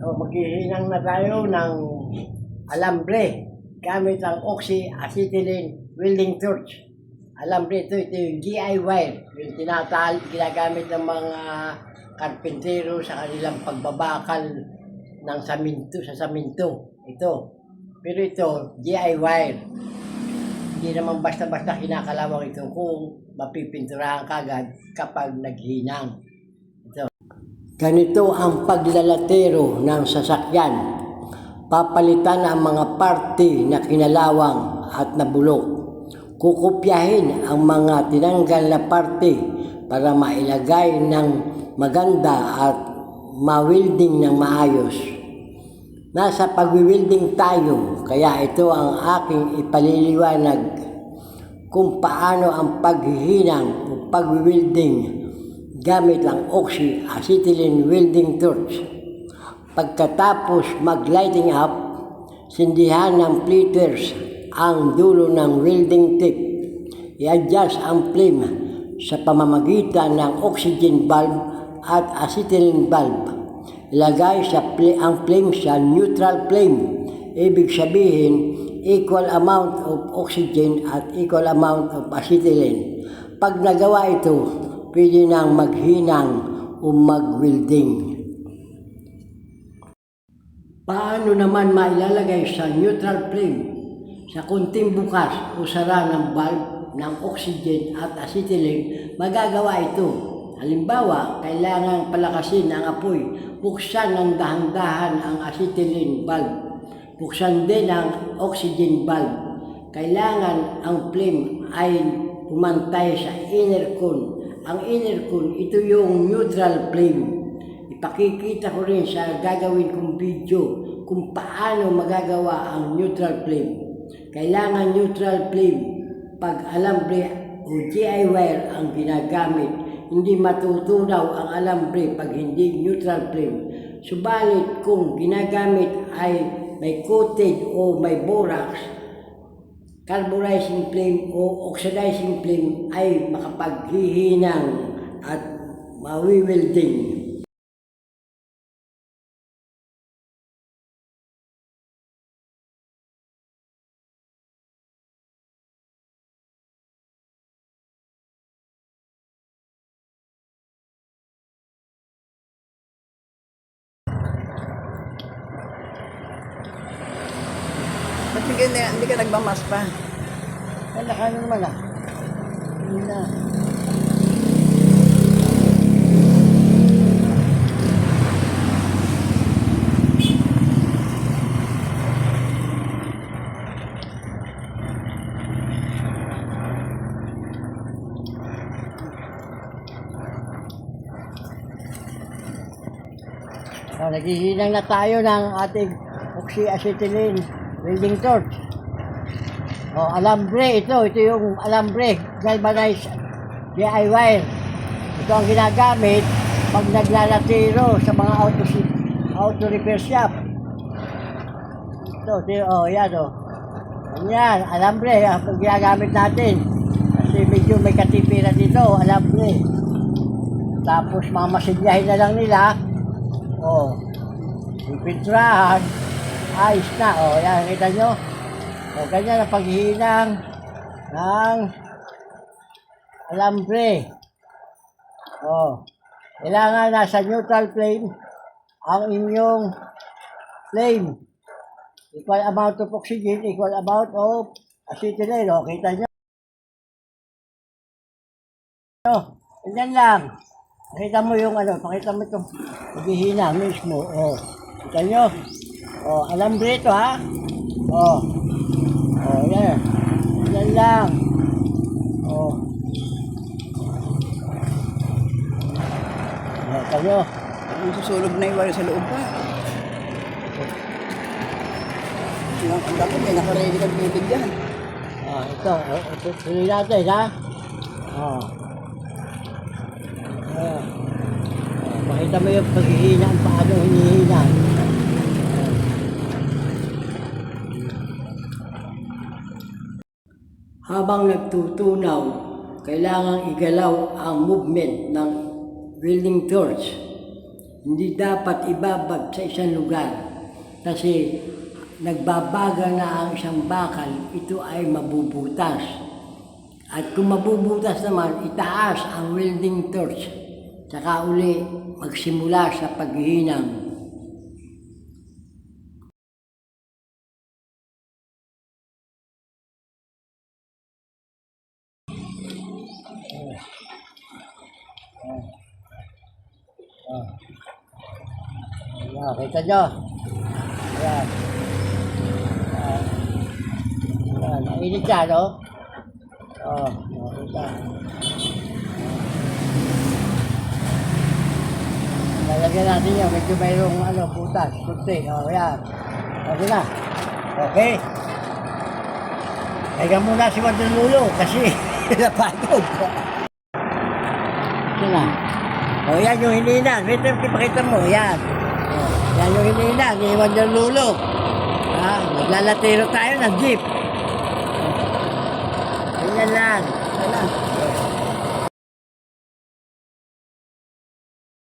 Maghihinang na tayo ng alambre gamit ang oxy-acetylene welding torch. Alambre ito yung GI wire, yung ginagamit ng mga karpentero sa kanilang pagbabakal ng saminto sa saminto. Ito. Pero ito, GI wire. Hindi naman basta-basta kinakalawang ito kung mapipinturahan kagad kapag naghinang. Ganito ang paglalatero ng sasakyan. Papalitan ang mga parte na kinalawang at nabulok. Kukopyahin ang mga tinanggal na parte para mailagay ng maganda at ma-welding ng maayos. Nasa pag-welding tayo, kaya ito ang aking ipaliliwanag kung paano ang paghihinang o pag-welding gamit ang oxy-acetylene welding torch. Pagkatapos mag-lighting up, sindihan ng plitters ang dulo ng welding tip. I-adjust ang flame sa pamamagitan ng oxygen bulb at acetylene bulb. Ilagay ang flame sa neutral flame. Ibig sabihin, equal amount of oxygen at equal amount of acetylene. Pag nagawa ito, pwede nang maghinang o mag-welding. Paano naman mailalagay sa neutral flame? Sa kunting bukas o sara ng bulb ng oxygen at acetylene, magagawa ito. Halimbawa, kailangan palakasin ang apoy. Buksan ng dahan-dahan ang acetylene bulb. Buksan din ang oxygen bulb. Kailangan ang flame ay pumantay sa inner cone. Ang inner cone, ito yung neutral flame. Ipakikita ko rin sa gagawin kong video kung paano magagawa ang neutral flame. Kailangan neutral flame pag alambre o GI wire ang ginagamit. Hindi matutunaw ang alambre pag hindi neutral flame. Subalit kung ginagamit ay may coated o may borax, carburizing flame o oxidizing flame ay makapaghihinang at mawi-welding. Ba't hindi ka nagmamas pa? Ano naman Hindi na. Naghihinang na tayo ng ating oxy-acetylene welding torch. Alambre ito yung alambre, galvanized GI wire. Ito ang ginagamit pag naglalatero sa mga auto repair shop. Yan Yan, alambre ang ginagamit natin. Kasi medyo may katipira dito, alambre. Tapos mamasilyahin na lang nila. Ipintrahan, ayos na. Yan, kita nyo. Ganyan ang paghihinang ng alambre. Kailangan nasa neutral flame ang inyong flame. Equal amount of oxygen, equal amount of acetylene. Kita nyo. Ganyan lang. Pakita mo yung pakita mo itong paghihina mismo. Kita nyo. Alambre ito ha. Yan. Yan lang. Kita nyo. Susulog na yung wire sa loob pa. Ang dapat may nakaready kang tubig yan. Ito. Tuloy natin ha. Pakita mo yung paghihina, paano hinihina. Habang nagtutunaw, kailangang igalaw ang movement ng welding torch. Hindi dapat ibabag sa isang lugar. Kasi nagbabaga na ang isang bakal, ito ay mabubutas. At kung mabubutas naman, itaas ang welding torch. Saka uli magsimula sa paghihinang. Ayan, kita nyo. Ayan. Ayan, mainit siya, no? Oo, nakita. Lalagyan natin yan, medyo mayroong butas, kunti. Ayan. Okay na. Okay. Kaya muna si Wanderlulo kasi napagod. Ito na. O yan yung hinina. Wait, pakita mo. Yan. O, yan yung hinina ni Wanderlulo. Maglalatero tayo ng jeep. Ganyan lang. Ganyan lang.